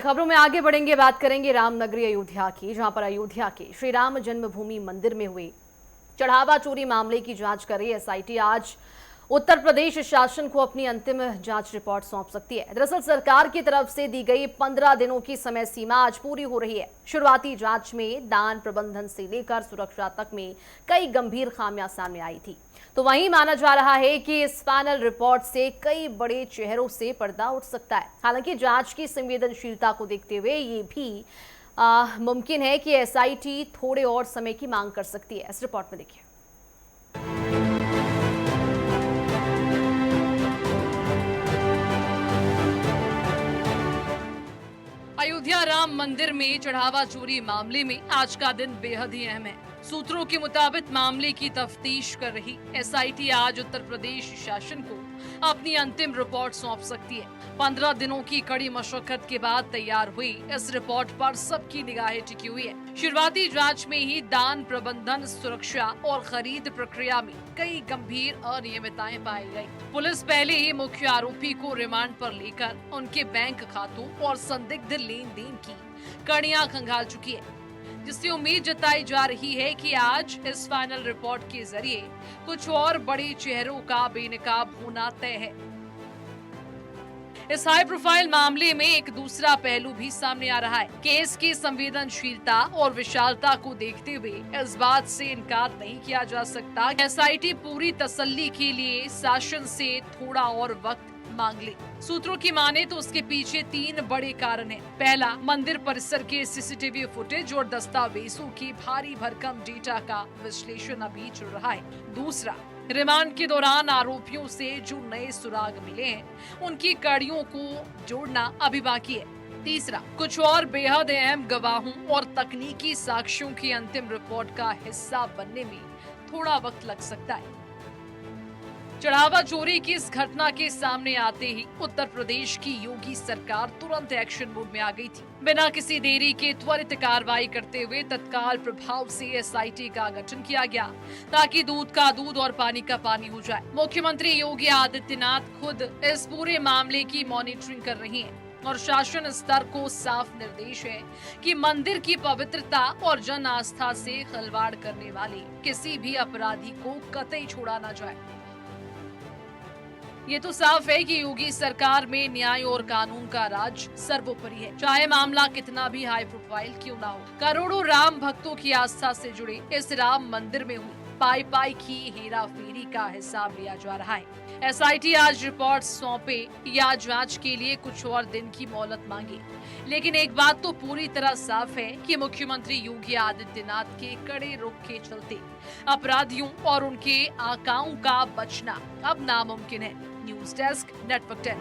खबरों में आगे बढ़ेंगे, बात करेंगे रामनगरी अयोध्या की, जहां पर अयोध्या के श्री राम जन्मभूमि मंदिर में हुए चढ़ावा चोरी मामले की जांच कर रही एसआईटी आज उत्तर प्रदेश शासन को अपनी अंतिम जांच रिपोर्ट सौंप सकती है। दरअसल सरकार की तरफ से दी गई 15 दिनों की समय सीमा आज पूरी हो रही है। शुरुआती जांच में दान प्रबंधन से लेकर सुरक्षा तक में कई गंभीर खामियां सामने आई थी। तो वहीं माना जा रहा है कि इस फाइनल रिपोर्ट से कई बड़े चेहरों से पर्दा उठ सकता है। हालांकि जांच की संवेदनशीलता को देखते हुए ये भी मुमकिन है कि एसआईटी थोड़े और समय की मांग कर सकती है। इस रिपोर्ट में देखिए। अयोध्या राम मंदिर में चढ़ावा चोरी मामले में आज का दिन बेहद ही अहम है। सूत्रों के मुताबिक मामले की तफ्तीश कर रही एसआईटी आज उत्तर प्रदेश शासन को अपनी अंतिम रिपोर्ट सौंप सकती है। 15 दिनों की कड़ी मशक्कत के बाद तैयार हुई इस रिपोर्ट पर सबकी निगाहें टिकी हुई है। शुरुआती जांच में ही दान प्रबंधन, सुरक्षा और खरीद प्रक्रिया में कई गंभीर अनियमितताएं पाई गई। पुलिस पहले ही मुख्य आरोपी को रिमांड पर लेकर उनके बैंक खातों और संदिग्ध लेन देन की कड़ियां खंगाल चुकी है, जिससे उम्मीद जताई जा रही है कि आज इस फाइनल रिपोर्ट के जरिए कुछ और बड़े चेहरों का बेनकाब होना तय है। इस हाई प्रोफाइल मामले में एक दूसरा पहलू भी सामने आ रहा है। केस की संवेदनशीलता और विशालता को देखते हुए इस बात से इनकार नहीं किया जा सकता कि एसआईटी पूरी तसल्ली के लिए शासन से थोड़ा और वक्त मांग ले। सूत्रों की माने तो उसके पीछे 3 बड़े कारण हैं। पहला, मंदिर परिसर के सीसीटीवी फुटेज और दस्तावेजों की भारी भरकम डेटा का विश्लेषण अभी चल रहा है। दूसरा, रिमांड के दौरान आरोपियों से जो नए सुराग मिले हैं, उनकी कड़ियों को जोड़ना अभी बाकी है। तीसरा, कुछ और बेहद अहम गवाहों और तकनीकी साक्ष्यों की अंतिम रिपोर्ट का हिस्सा बनने में थोड़ा वक्त लग सकता है। चढ़ावा चोरी की इस घटना के सामने आते ही उत्तर प्रदेश की योगी सरकार तुरंत एक्शन मोड में आ गई थी। बिना किसी देरी के त्वरित कार्रवाई करते हुए तत्काल प्रभाव से एसआईटी का गठन किया गया, ताकि दूध का दूध और पानी का पानी हो जाए। मुख्यमंत्री योगी आदित्यनाथ खुद इस पूरे मामले की मॉनिटरिंग कर रही हैं और शासन स्तर को साफ निर्देश है कि मंदिर की पवित्रता और जन आस्था से खिलवाड़ करने वाले किसी भी अपराधी को कतई छोड़ा न जाए। ये तो साफ है कि योगी सरकार में न्याय और कानून का राज सर्वोपरि है, चाहे मामला कितना भी हाई प्रोफाइल क्यों ना हो। करोड़ों राम भक्तों की आस्था से जुड़े इस राम मंदिर में हुई पाई पाई की हेरा फेरी का हिसाब लिया जा रहा है। एसआईटी आज रिपोर्ट सौंपे या जांच के लिए कुछ और दिन की मोहलत मांगे, लेकिन एक बात तो पूरी तरह साफ है कि मुख्यमंत्री योगी आदित्यनाथ के कड़े रुख के चलते अपराधियों और उनके आकाओं का बचना अब नामुमकिन है। News desk, network 10।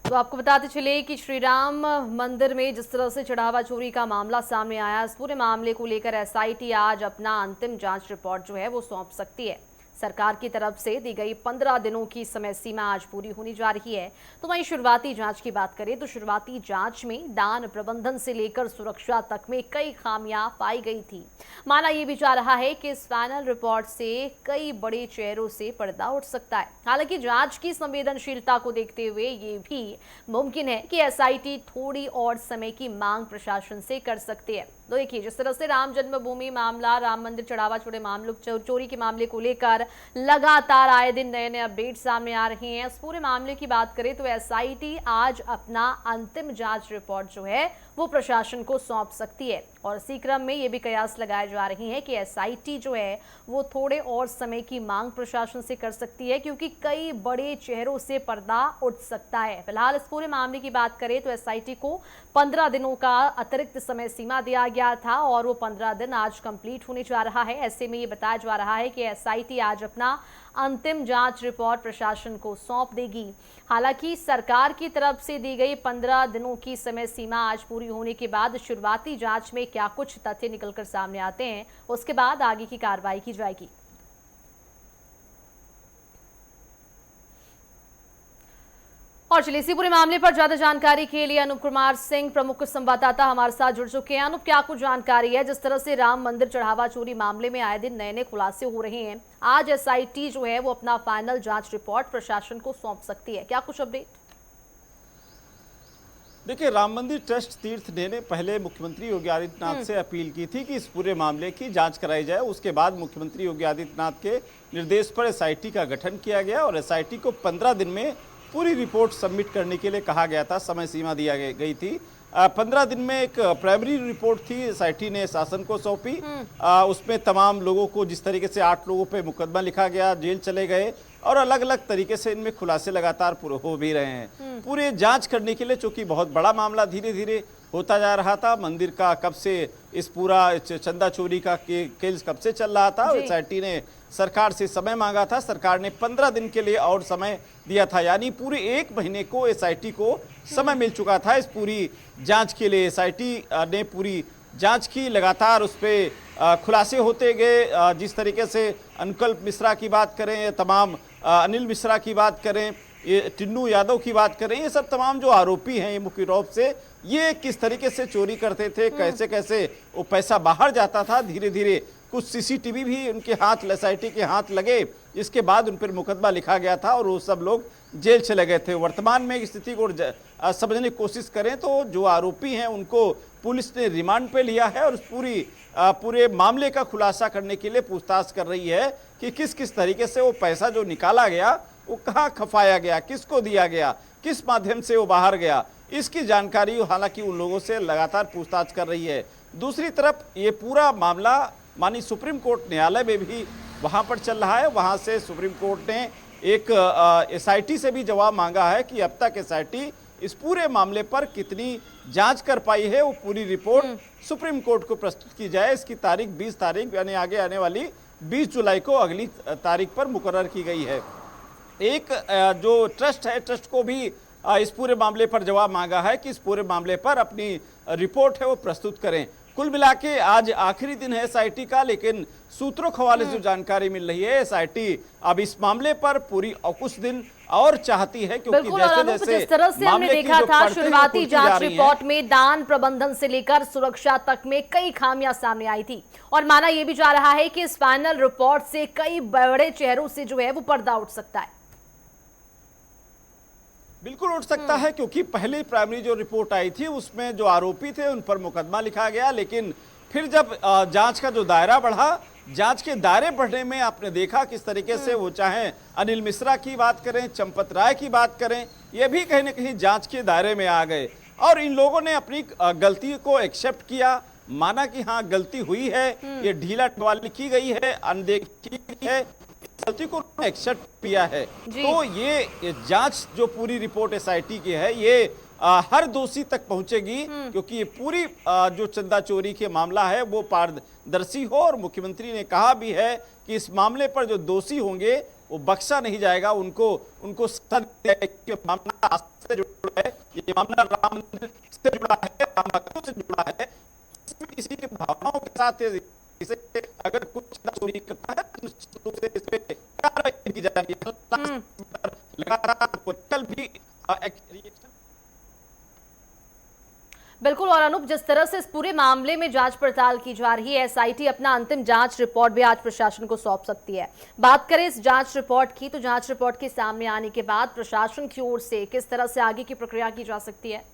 तो आपको बताते चले कि श्री राम मंदिर में जिस तरह से चढ़ावा चोरी का मामला सामने आया, इस पूरे मामले को लेकर एसआईटी आज अपना अंतिम जांच रिपोर्ट जो है वो सौंप सकती है। सरकार की तरफ से दी गई 15 दिनों की समय सीमा आज पूरी होने जा रही है। तो वहीं शुरुआती जांच की बात करें तो शुरुआती जांच में दान प्रबंधन से लेकर सुरक्षा तक में कई खामियां पाई गई थी। माना यह भी जा रहा है कि इस फाइनल रिपोर्ट से कई बड़े चेहरों से पर्दा उठ सकता है। हालांकि जांच की संवेदनशीलता को देखते हुए ये भी मुमकिन है कि एसआईटी थोड़ी और समय की मांग प्रशासन से कर सकती है। तो देखिए, जिस तरह से राम जन्मभूमि मामला, राम मंदिर चढ़ावा चोरी के मामले को लेकर लगातार आए दिन नए नए अपडेट सामने आ रहे हैं, इस पूरे मामले की बात करें तो एसआईटी आज अपना अंतिम जांच रिपोर्ट जो है वो प्रशासन को सौंप सकती है। और इसी क्रम में ये भी कयास लगाए जा रहे हैं कि एसआईटी जो है वो थोड़े और समय की मांग प्रशासन से कर सकती है, क्योंकि कई बड़े चेहरों से पर्दा उठ सकता है। फिलहाल इस पूरे मामले की बात करें तो एसआईटी को 15 दिनों का अतिरिक्त समय सीमा दिया गया था और वो 15 दिन आज कंप्लीट होने जा रहा है। ऐसे में ये बताया जा रहा है कि एसआईटी आज अपना अंतिम जांच रिपोर्ट प्रशासन को सौंप देगी। हालांकि सरकार की तरफ से दी गई 15 दिनों की समय सीमा आज पूरी होने के बाद शुरुआती जांच में क्या कुछ तथ्य निकलकर सामने आते हैं, उसके बाद आगे की कार्रवाई की जाएगी। और चलिए इसी पूरे मामले पर ज्यादा जानकारी के लिए अनूप कुमार सिंह प्रमुख संवाददाता हमारे साथ जुड़ चुके हैं। अनूप, क्या कुछ जानकारी है? जिस तरह से राम मंदिर चढ़ावा चोरी मामले में आए दिन नए नए खुलासे हो रहे हैं, आज एसआईटी जो है वो अपना फाइनल जांच रिपोर्ट प्रशासन को सौंप सकती है, क्या कुछ अपडेट? देखिए, राम मंदिर ट्रस्ट तीर्थ ने पहले मुख्यमंत्री योगी आदित्यनाथ से अपील की थी कि इस पूरे मामले की जांच कराई जाए। उसके बाद मुख्यमंत्री योगी आदित्यनाथ के निर्देश पर एसआईटी का गठन किया गया और एसआईटी को 15 दिन में पूरी रिपोर्ट सबमिट करने के लिए कहा गया था, समय सीमा दिया गई थी। 15 दिन में एक प्राइमरी रिपोर्ट थी, एसआईटी ने शासन को सौंपी। उसमें तमाम लोगों को, जिस तरीके से 8 लोगों पे मुकदमा लिखा गया, जेल चले गए और अलग अलग तरीके से इनमें खुलासे लगातार पूरे हो भी रहे हैं। पूरे जांच करने के लिए, चूंकि बहुत बड़ा मामला धीरे धीरे होता जा रहा था, मंदिर का कब से इस पूरा चंदा चोरी का केस कब से चल रहा था, एसआईटी ने सरकार से समय मांगा था। सरकार ने 15 दिन के लिए और समय दिया था, यानी पूरे 1 महीने को एसआईटी को समय मिल चुका था इस पूरी जांच के लिए। एसआईटी ने पूरी जांच की, लगातार उस पर खुलासे होते गए। जिस तरीके से अनुकल्प मिश्रा की बात करें, तमाम अनिल मिश्रा की बात करें, ये टिन्नू यादव की बात करें, ये सब तमाम जो आरोपी हैं ये मुख्य रूप से ये किस तरीके से चोरी करते थे, कैसे कैसे वो पैसा बाहर जाता था। धीरे धीरे कुछ सीसीटीवी भी उनके हाथ, एसआईटी के हाथ लगे, इसके बाद उन पर मुकदमा लिखा गया था और वो सब लोग जेल चले गए थे। वर्तमान में स्थिति को समझने की कोशिश करें तो जो आरोपी हैं उनको पुलिस ने रिमांड पे लिया है और पूरे मामले का खुलासा करने के लिए पूछताछ कर रही है कि किस किस तरीके से वो पैसा जो निकाला गया वो कहाँ खपाया गया, किसको दिया गया, किस माध्यम से वो बाहर गया, इसकी जानकारी हालांकि उन लोगों से लगातार पूछताछ कर रही है। दूसरी तरफ ये पूरा मामला माननीय सुप्रीम कोर्ट न्यायालय में भी वहां पर चल रहा है। वहां से सुप्रीम कोर्ट ने एक एसआईटी से भी जवाब मांगा है कि अब तक एसआईटी इस पूरे मामले पर कितनी जांच कर पाई है, वो पूरी रिपोर्ट सुप्रीम कोर्ट को प्रस्तुत की जाए। इसकी तारीख 20 तारीख यानी आगे आने वाली 20 जुलाई को अगली तारीख पर मुकर्रर की गई है। एक जो ट्रस्ट है, ट्रस्ट को भी इस पूरे मामले पर जवाब मांगा है कि इस पूरे मामले पर अपनी रिपोर्ट है वो प्रस्तुत करें। कुल मिला के आज आखिरी दिन है एसआईटी का, लेकिन सूत्रों के हवाले से जो जानकारी मिल रही है, एसआईटी अब इस मामले पर पूरी कुछ दिन और चाहती है, क्योंकि जैसे जिस तरह से हमने देखा था शुरुआती जांच रिपोर्ट में दान प्रबंधन से लेकर सुरक्षा तक में कई खामियां सामने आई थी और माना यह भी जा रहा है कि इस फाइनल रिपोर्ट से कई बड़े चेहरों से जो है वो पर्दा उठ सकता है। बिल्कुल उठ सकता है, क्योंकि पहले प्राइमरी जो रिपोर्ट आई थी उसमें जो आरोपी थे उन पर मुकदमा लिखा गया, लेकिन फिर जब जांच का जो दायरा बढ़ा, जांच के दायरे बढ़ने में आपने देखा किस तरीके से वो, चाहे अनिल मिश्रा की बात करें, चंपत राय की बात करें, ये भी कहीं ना कहीं जांच के दायरे में आ गए और इन लोगों ने अपनी गलती को एक्सेप्ट किया, माना कि हाँ गलती हुई है, ये ढीला टवाली की गई है, अनदेखी है, गलती को एक्सेप्ट किया है। तो ये जांच जो पूरी रिपोर्ट एसआईटी की है ये हर दोषी तक पहुंचेगी, क्योंकि ये पूरी जो चंदा चोरी के मामला है वो पारदर्शी हो और मुख्यमंत्री ने कहा भी है कि इस मामले पर जो दोषी होंगे वो बख्शा नहीं जाएगा, उनको मामला से जुड़ा है, ये मामला राम से जुड़ा है, राम भक्तों से जुड़ा है, इसमें किसी की भावनाओं के साथ इसे अगर कुछ चोरी करता है तो निश्चित रूप से इस पे कार्रवाई की जाएगी। लगातार कल भी बिल्कुल। और अनूप, जिस तरह से इस पूरे मामले में जांच पड़ताल की जा रही है, एसआईटी अपना अंतिम जांच रिपोर्ट भी आज प्रशासन को सौंप सकती है। बात करें इस जांच रिपोर्ट की, तो जांच रिपोर्ट के सामने आने के बाद प्रशासन की ओर से किस तरह से आगे की प्रक्रिया की जा सकती है?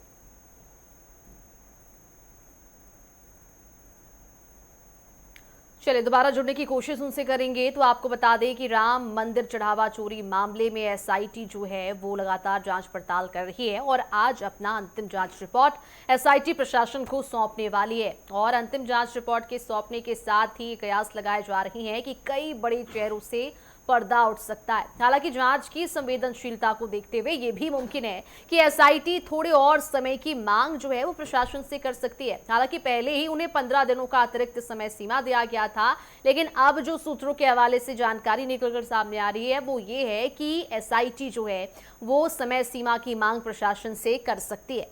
चलिए दोबारा जुड़ने की कोशिश उनसे करेंगे। तो आपको बता दें कि राम मंदिर चढ़ावा चोरी मामले में एसआईटी जो है वो लगातार जांच पड़ताल कर रही है और आज अपना अंतिम जांच रिपोर्ट एसआईटी प्रशासन को सौंपने वाली है और अंतिम जांच रिपोर्ट के सौंपने के साथ ही कयास लगाए जा रहे हैं कि कई बड़े चेहरों से पर्दा उठ सकता है। हालांकि जांच की संवेदनशीलता को देखते हुए यह भी मुमकिन है कि एसआईटी थोड़े और समय की मांग जो है वो प्रशासन से कर सकती है। हालांकि पहले ही उन्हें 15 दिनों का अतिरिक्त समय सीमा दिया गया था, लेकिन अब जो सूत्रों के हवाले से जानकारी निकलकर सामने आ रही है वो ये है कि एसआईटी जो है वो समय सीमा की मांग प्रशासन से कर सकती है।